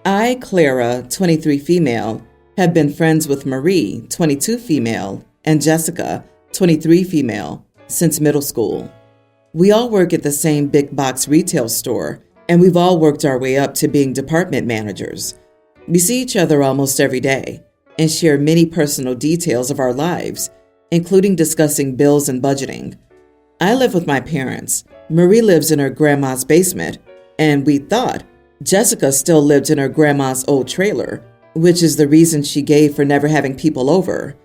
I, Clara, 23 female, have been friends with Marie, 22 female, and Jessica, 23 female, since middle school. We all work at the same big box retail store, and we've all worked our way up to being department managers. We see each other almost every day and share many personal details of our lives, including discussing bills and budgeting. I live with my parents. Marie lives in her grandma's basement, and we thought Jessica still lived in her grandma's old trailer, which is the reason she gave for never having people over.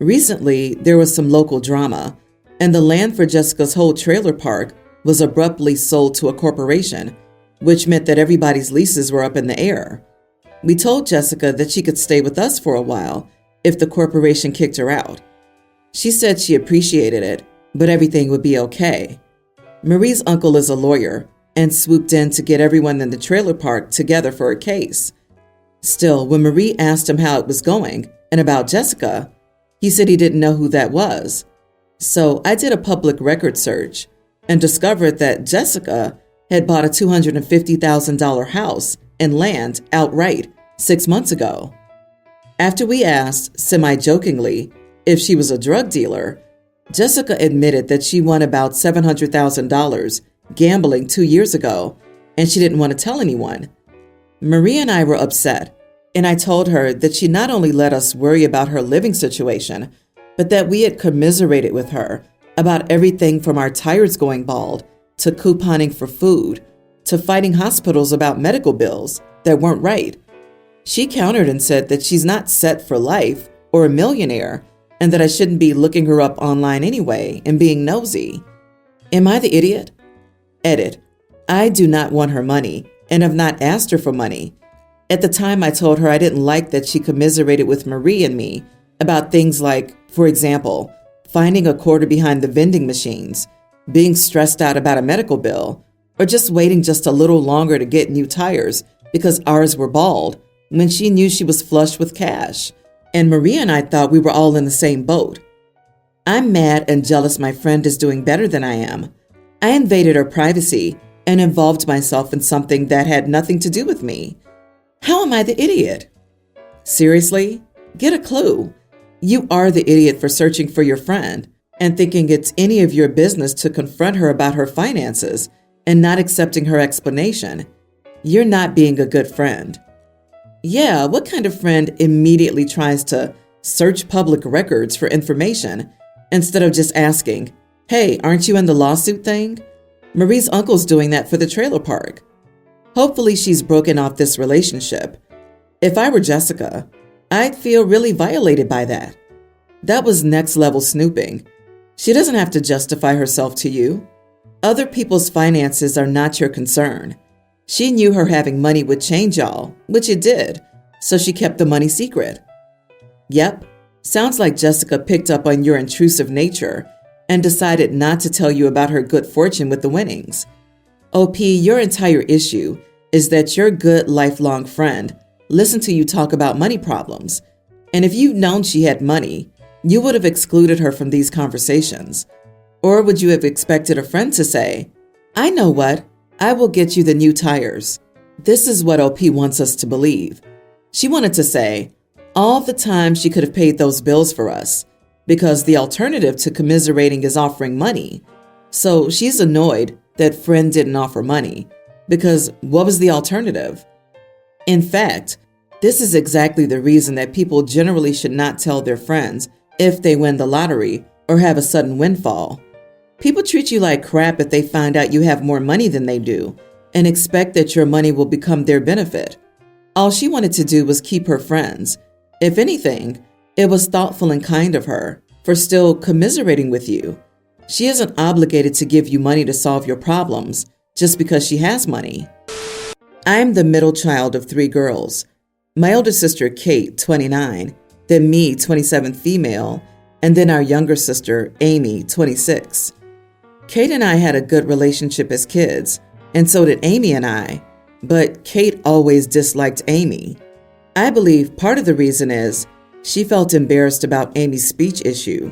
Recently, there was some local drama, and the land for Jessica's whole trailer park was abruptly sold to a corporation, which meant that everybody's leases were up in the air. We told Jessica that she could stay with us for a while if the corporation kicked her out. She said she appreciated it, but everything would be okay. Marie's uncle is a lawyer and swooped in to get everyone in the trailer park together for a case. Still, when Marie asked him how it was going and about Jessica, he said he didn't know who that was. So I did a public record search and discovered that Jessica had bought a $250,000 house and land outright 6 months ago. After we asked, semi-jokingly, if she was a drug dealer, Jessica admitted that she won about $700,000 gambling 2 years ago, and she didn't want to tell anyone. Marie and I were upset, and I told her that she not only let us worry about her living situation, but that we had commiserated with her about everything from our tires going bald to couponing for food to fighting hospitals about medical bills that weren't right. She countered and said that she's not set for life or a millionaire and that I shouldn't be looking her up online anyway and being nosy. Am I the idiot? Edit. I do not want her money and have not asked her for money. At the time, I told her I didn't like that she commiserated with Marie and me about things like, for example, finding a quarter behind the vending machines, being stressed out about a medical bill, or just waiting just a little longer to get new tires because ours were bald when she knew she was flush with cash. And Maria and I thought we were all in the same boat. I'm mad and jealous my friend is doing better than I am. I invaded her privacy and involved myself in something that had nothing to do with me. How am I the idiot? Seriously? Get a clue. You are the idiot for searching for your friend and thinking it's any of your business to confront her about her finances and not accepting her explanation. You're not being a good friend. Yeah, what kind of friend immediately tries to search public records for information instead of just asking, hey, aren't you in the lawsuit thing? Marie's uncle's doing that for the trailer park. Hopefully she's broken off this relationship. If I were Jessica, I'd feel really violated by that. That was next level snooping. She doesn't have to justify herself to you. Other people's finances are not your concern. She knew her having money would change y'all, which it did, so she kept the money secret. Yep, sounds like Jessica picked up on your intrusive nature and decided not to tell you about her good fortune with the winnings. OP, your entire issue is that your good lifelong friend listened to you talk about money problems, and if you'd known she had money, you would have excluded her from these conversations. Or would you have expected a friend to say, I know what, I will get you the new tires. This is what OP wants us to believe. She wanted to say, all the time she could have paid those bills for us, because the alternative to commiserating is offering money. So she's annoyed that friend didn't offer money, because what was the alternative? In fact, this is exactly the reason that people generally should not tell their friends if they win the lottery or have a sudden windfall. People treat you like crap if they find out you have more money than they do and expect that your money will become their benefit. All she wanted to do was keep her friends. If anything, it was thoughtful and kind of her for still commiserating with you. She isn't obligated to give you money to solve your problems just because she has money. I'm the middle child of 3 girls. My older sister, Kate, 29, then me, 27 female, and then our younger sister, Amy, 26. Kate and I had a good relationship as kids, and so did Amy and I, but Kate always disliked Amy. I believe part of the reason is she felt embarrassed about Amy's speech issue.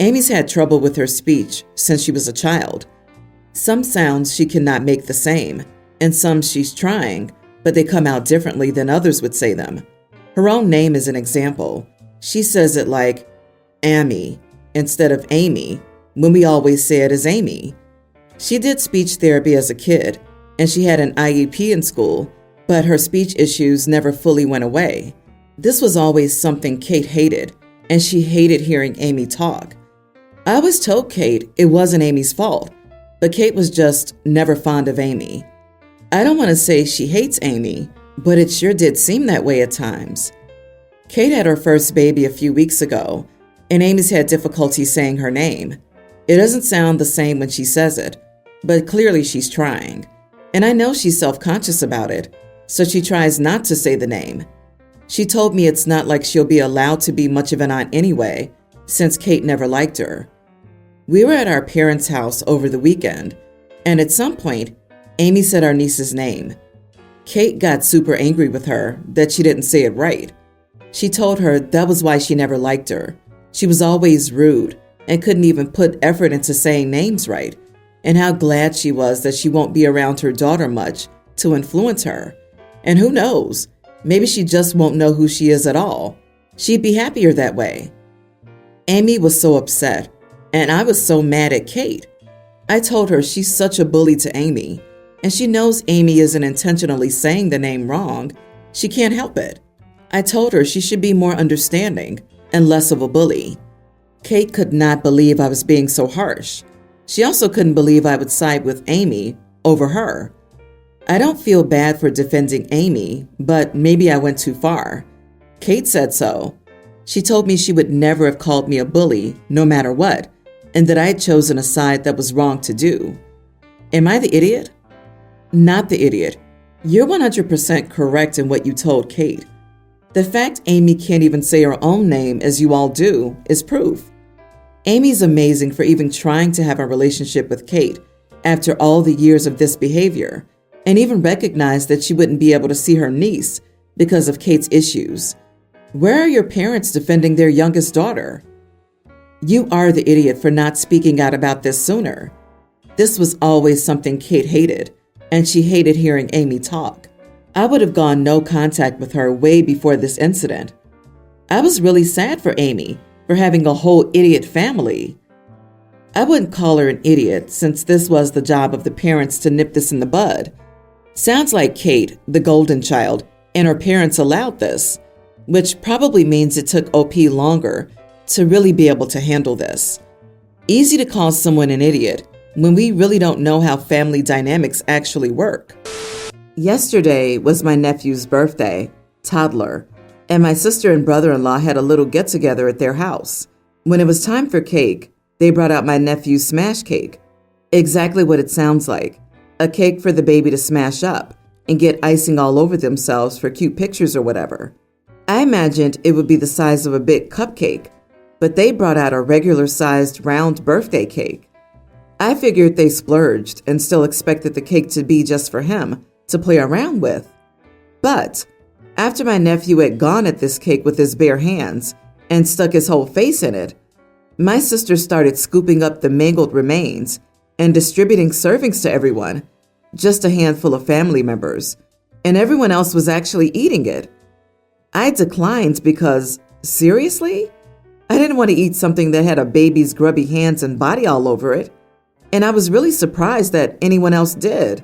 Amy's had trouble with her speech since she was a child. Some sounds she cannot make the same, and some she's trying, but they come out differently than others would say them. Her own name is an example. She says it like Amy instead of Amy, when we always say it as Amy. She did speech therapy as a kid, and she had an IEP in school, but her speech issues never fully went away. This was always something Kate hated, and she hated hearing Amy talk. I always told Kate it wasn't Amy's fault, but Kate was just never fond of Amy. I don't want to say she hates Amy, but it sure did seem that way at times. Kate had her first baby a few weeks ago, and Amy's had difficulty saying her name. It doesn't sound the same when she says it, but clearly she's trying. And I know she's self-conscious about it, so she tries not to say the name. She told me it's not like she'll be allowed to be much of an aunt anyway, since Kate never liked her. We were at our parents' house over the weekend, and at some point, Amy said our niece's name. Kate got super angry with her that she didn't say it right. She told her that was why she never liked her. She was always rude and couldn't even put effort into saying names right, and how glad she was that she won't be around her daughter much to influence her. And who knows, maybe she just won't know who she is at all. She'd be happier that way. Amy was so upset, and I was so mad at Kate. I told her she's such a bully to Amy, and she knows Amy isn't intentionally saying the name wrong. She can't help it. I told her she should be more understanding and less of a bully. Kate could not believe I was being so harsh. She also couldn't believe I would side with Amy over her. I don't feel bad for defending Amy, but maybe I went too far. Kate said so. She told me she would never have called me a bully, no matter what, and that I had chosen a side that was wrong to do. Am I the idiot? Not the idiot. You're 100% correct in what you told Kate. The fact Amy can't even say her own name as you all do is proof. Amy's amazing for even trying to have a relationship with Kate after all the years of this behavior, and even recognized that she wouldn't be able to see her niece because of Kate's issues. Where are your parents defending their youngest daughter? You are the idiot for not speaking out about this sooner. This was always something Kate hated, and she hated hearing Amy talk. I would have gone no contact with her way before this incident. I was really sad for Amy for having a whole idiot family. I wouldn't call her an idiot since this was the job of the parents to nip this in the bud. Sounds like Kate, the golden child, and her parents allowed this, which probably means it took OP longer to really be able to handle this. Easy to call someone an idiot when we really don't know how family dynamics actually work. Yesterday was my nephew's birthday, toddler, and my sister and brother-in-law had a little get-together at their house. When it was time for cake, they brought out my nephew's smash cake. Exactly what it sounds like, a cake for the baby to smash up and get icing all over themselves for cute pictures or whatever. I imagined it would be the size of a big cupcake, but they brought out a regular-sized round birthday cake. I figured they splurged and still expected the cake to be just for him to play around with. But after my nephew had gone at this cake with his bare hands and stuck his whole face in it, my sister started scooping up the mangled remains and distributing servings to everyone, just a handful of family members, and everyone else was actually eating it. I declined because, seriously? I didn't want to eat something that had a baby's grubby hands and body all over it, and I was really surprised that anyone else did.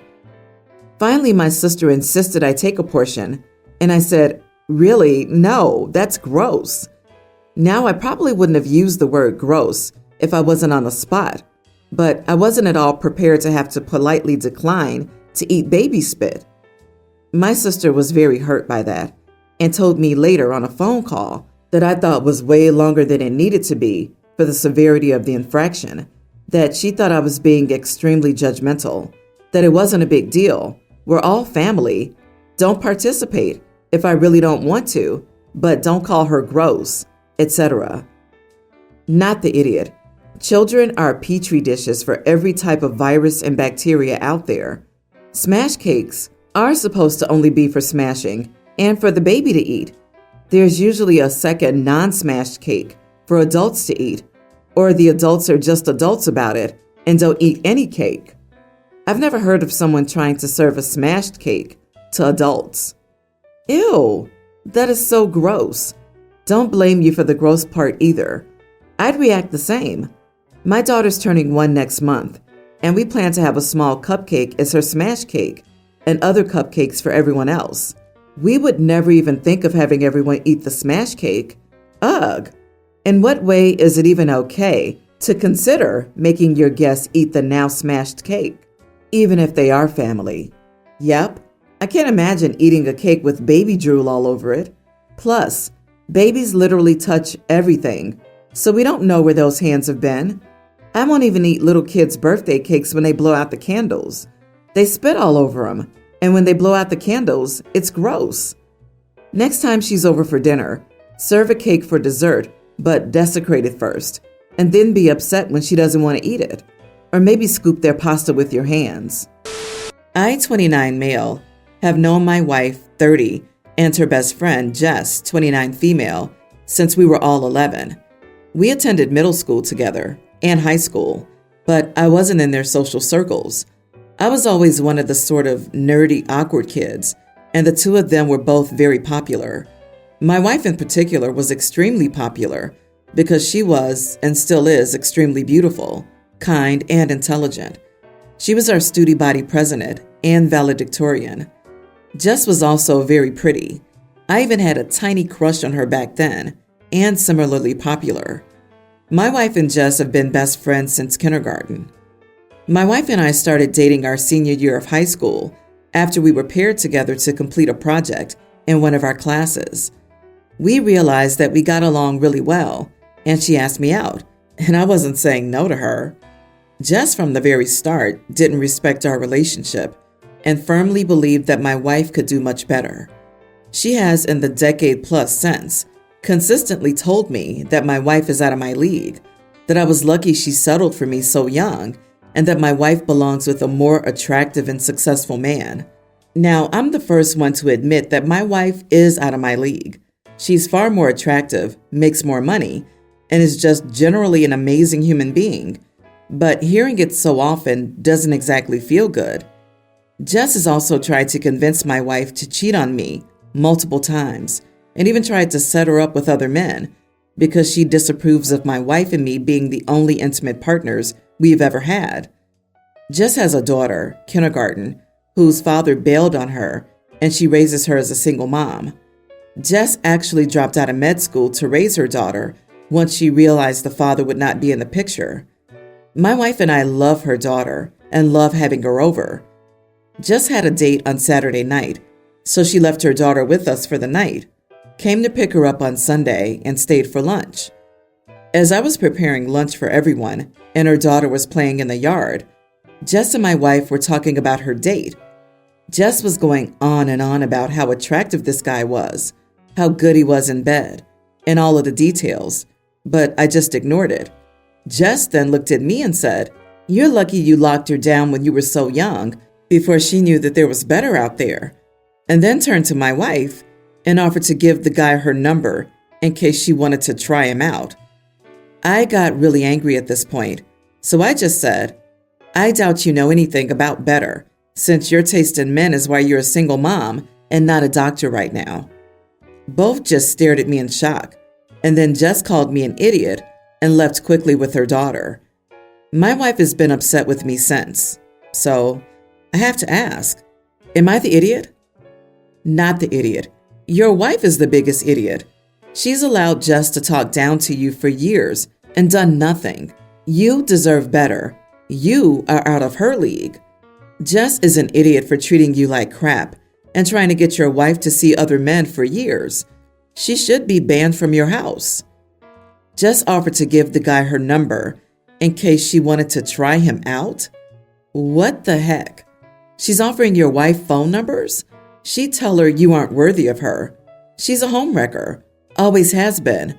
Finally, my sister insisted I take a portion, and I said, "Really? No, that's gross." Now, I probably wouldn't have used the word gross if I wasn't on the spot, but I wasn't at all prepared to have to politely decline to eat baby spit. My sister was very hurt by that and told me later on a phone call that I thought was way longer than it needed to be for the severity of the infraction, that she thought I was being extremely judgmental, that it wasn't a big deal. We're all family. Don't participate if I really don't want to, but don't call her gross, etc. Not the idiot. Children are petri dishes for every type of virus and bacteria out there. Smash cakes are supposed to only be for smashing and for the baby to eat. There's usually a second non-smashed cake for adults to eat, or the adults are just adults about it and don't eat any cake. I've never heard of someone trying to serve a smashed cake to adults. Ew, that is so gross. Don't blame you for the gross part either. I'd react the same. My daughter's turning 1 next month, and we plan to have a small cupcake as her smash cake and other cupcakes for everyone else. We would never even think of having everyone eat the smash cake. Ugh! In what way is it even okay to consider making your guests eat the now smashed cake, even if they are family? Yep, I can't imagine eating a cake with baby drool all over it. Plus, babies literally touch everything, so we don't know where those hands have been. I won't even eat little kids' birthday cakes when they blow out the candles. They spit all over them, and when they blow out the candles, it's gross. Next time she's over for dinner, serve a cake for dessert, but desecrate it first, and then be upset when she doesn't want to eat it. Or maybe scoop their pasta with your hands. I, 29 male, have known my wife, 30, and her best friend, Jess, 29 female, since we were all 11. We attended middle school together and high school, but I wasn't in their social circles. I was always one of the sort of nerdy, awkward kids, and the two of them were both very popular. My wife in particular was extremely popular because she was, and still is, extremely beautiful, kind, and intelligent. She was our student body president and valedictorian. Jess was also very pretty. I even had a tiny crush on her back then, and similarly popular. My wife and Jess have been best friends since kindergarten. My wife and I started dating our senior year of high school after we were paired together to complete a project in one of our classes. We realized that we got along really well, and she asked me out, and I wasn't saying no to her. Jess from the very start didn't respect our relationship and firmly believed that my wife could do much better. She has, in the decade plus since, consistently told me that my wife is out of my league, that I was lucky she settled for me so young, and that my wife belongs with a more attractive and successful man. Now, I'm the first one to admit that my wife is out of my league. She's far more attractive, makes more money, and is just generally an amazing human being. But hearing it so often doesn't exactly feel good. Jess has also tried to convince my wife to cheat on me multiple times, and even tried to set her up with other men, because she disapproves of my wife and me being the only intimate partners we've ever had. Jess has a daughter, kindergarten, whose father bailed on her, and she raises her as a single mom. Jess actually dropped out of med school to raise her daughter once she realized the father would not be in the picture. My wife and I love her daughter and love having her over. Jess had a date on Saturday night, so she left her daughter with us for the night, came to pick her up on Sunday, and stayed for lunch. As I was preparing lunch for everyone and her daughter was playing in the yard, Jess and my wife were talking about her date. Jess was going on and on about how attractive this guy was, how good he was in bed, and all of the details, but I just ignored it. Jess then looked at me and said, "You're lucky you locked her down when you were so young, before she knew that there was better out there," and then turned to my wife and offered to give the guy her number in case she wanted to try him out. I got really angry at this point, so I just said, "I doubt you know anything about better, since your taste in men is why you're a single mom and not a doctor right now." Both just stared at me in shock, and then Jess called me an idiot and left quickly with her daughter. My wife has been upset with me since, so I have to ask, am I the idiot? Not the idiot. Your wife is the biggest idiot. She's allowed Jess to talk down to you for years and done nothing. You deserve better. You are out of her league. Jess is an idiot for treating you like crap and trying to get your wife to see other men for years. She should be banned from your house. Jess offered to give the guy her number in case she wanted to try him out? What the heck? She's offering your wife phone numbers? She'd tell her you aren't worthy of her. She's a homewrecker. Always has been.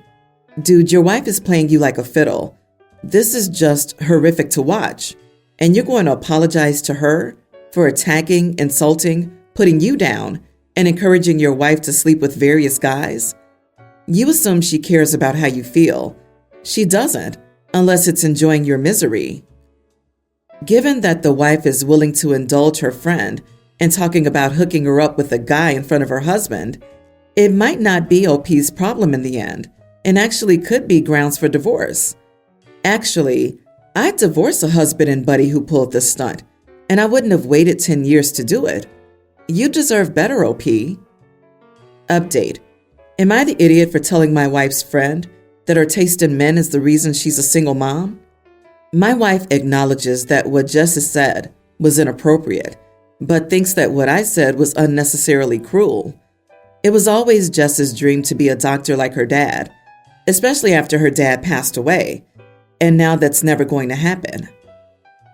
Dude, your wife is playing you like a fiddle. This is just horrific to watch. And you're going to apologize to her for attacking, insulting, putting you down, and encouraging your wife to sleep with various guys? You assume she cares about how you feel. She doesn't, unless it's enjoying your misery. Given that the wife is willing to indulge her friend and talking about hooking her up with a guy in front of her husband, it might not be OP's problem in the end, and actually could be grounds for divorce. Actually, I'd divorce a husband and buddy who pulled this stunt, and I wouldn't have waited 10 years to do it. You deserve better, OP. Update. Am I the idiot for telling my wife's friend that her taste in men is the reason she's a single mom? My wife acknowledges that what Justice said was inappropriate, but thinks that what I said was unnecessarily cruel. It was always Jess's dream to be a doctor like her dad, especially after her dad passed away, and now that's never going to happen.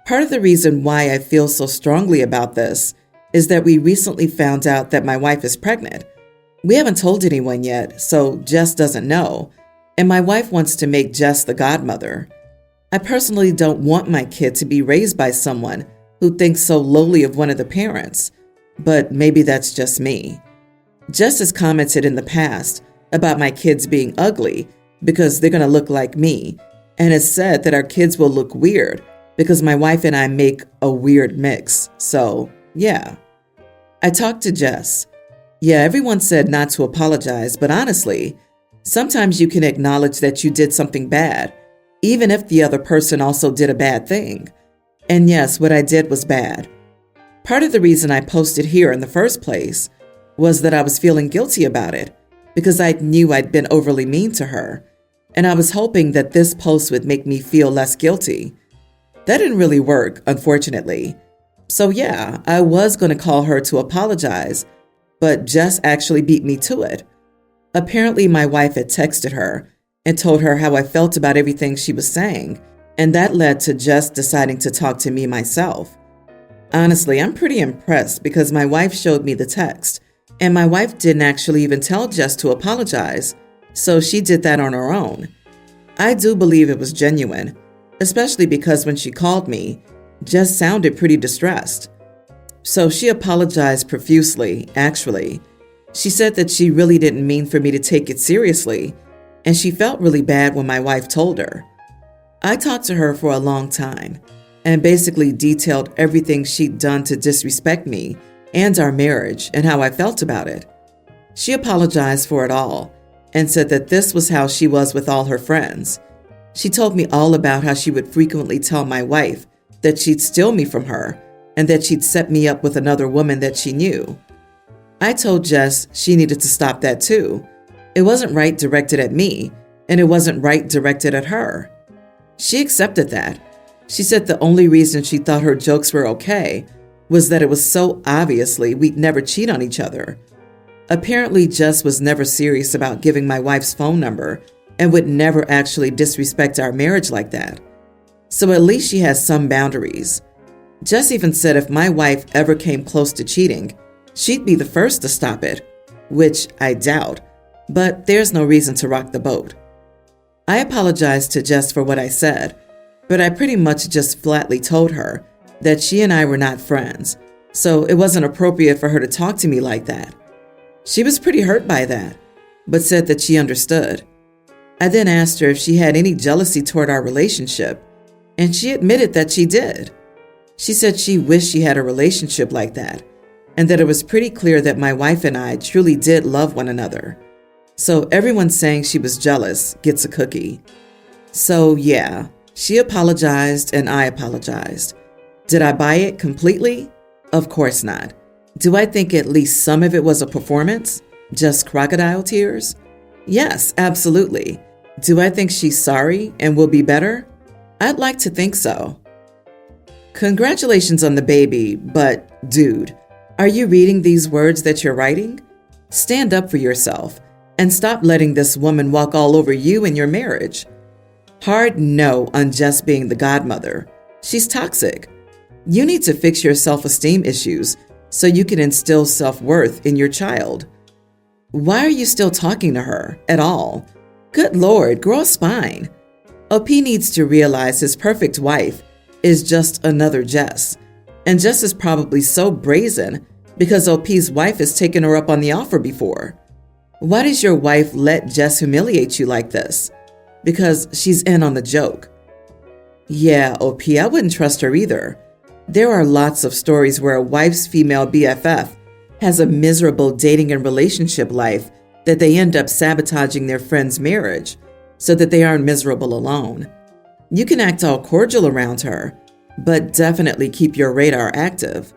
Part of the reason why I feel so strongly about this is that we recently found out that my wife is pregnant. We haven't told anyone yet, so Jess doesn't know, and my wife wants to make Jess the godmother. I personally don't want my kid to be raised by someone who thinks so lowly of one of the parents, but maybe that's just me. Jess has commented in the past about my kids being ugly because they're going to look like me, and has said that our kids will look weird because my wife and I make a weird mix. So, yeah. I talked to Jess. Yeah, everyone said not to apologize, but honestly, sometimes you can acknowledge that you did something bad, even if the other person also did a bad thing. And yes, what I did was bad. Part of the reason I posted here in the first place was that I was feeling guilty about it because I knew I'd been overly mean to her, and I was hoping that this post would make me feel less guilty. That didn't really work, unfortunately. So yeah, I was going to call her to apologize, but Jess actually beat me to it. Apparently, my wife had texted her and told her how I felt about everything she was saying, and that led to Jess deciding to talk to me myself. Honestly, I'm pretty impressed because my wife showed me the text, and my wife didn't actually even tell Jess to apologize, so she did that on her own. I do believe it was genuine, especially because when she called me, Jess sounded pretty distressed. So she apologized profusely, actually. She said that she really didn't mean for me to take it seriously, and she felt really bad when my wife told her. I talked to her for a long time and basically detailed everything she'd done to disrespect me and our marriage and how I felt about it. She apologized for it all and said that this was how she was with all her friends. She told me all about how she would frequently tell my wife that she'd steal me from her and that she'd set me up with another woman that she knew. I told Jess she needed to stop that too. It wasn't right directed at me, and it wasn't right directed at her. She accepted that. She said the only reason she thought her jokes were okay was that it was so obviously we'd never cheat on each other. Apparently, Jess was never serious about giving my wife's phone number and would never actually disrespect our marriage like that. So at least she has some boundaries. Jess even said if my wife ever came close to cheating, she'd be the first to stop it, which I doubt, but there's no reason to rock the boat. I apologized to Jess for what I said, but I pretty much just flatly told her that she and I were not friends, so it wasn't appropriate for her to talk to me like that. She was pretty hurt by that, but said that she understood. I then asked her if she had any jealousy toward our relationship, and she admitted that she did. She said she wished she had a relationship like that, and that it was pretty clear that my wife and I truly did love one another. So everyone saying she was jealous gets a cookie. So yeah, she apologized and I apologized. Did I buy it completely? Of course not. Do I think at least some of it was a performance? Just crocodile tears? Yes, absolutely. Do I think she's sorry and will be better? I'd like to think so. Congratulations on the baby, but dude, are you reading these words that you're writing? Stand up for yourself and stop letting this woman walk all over you and your marriage. Hard no on Jess being the godmother. She's toxic. You need to fix your self-esteem issues so you can instill self-worth in your child. Why are you still talking to her at all? Good Lord, grow a spine. OP needs to realize his perfect wife is just another Jess. And Jess is probably so brazen because OP's wife has taken her up on the offer before. Why does your wife let Jess humiliate you like this? Because she's in on the joke. Yeah, OP, I wouldn't trust her either. There are lots of stories where a wife's female BFF has a miserable dating and relationship life that they end up sabotaging their friend's marriage so that they aren't miserable alone. You can act all cordial around her, but definitely keep your radar active.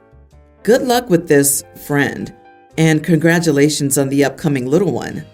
Good luck with this friend, and congratulations on the upcoming little one.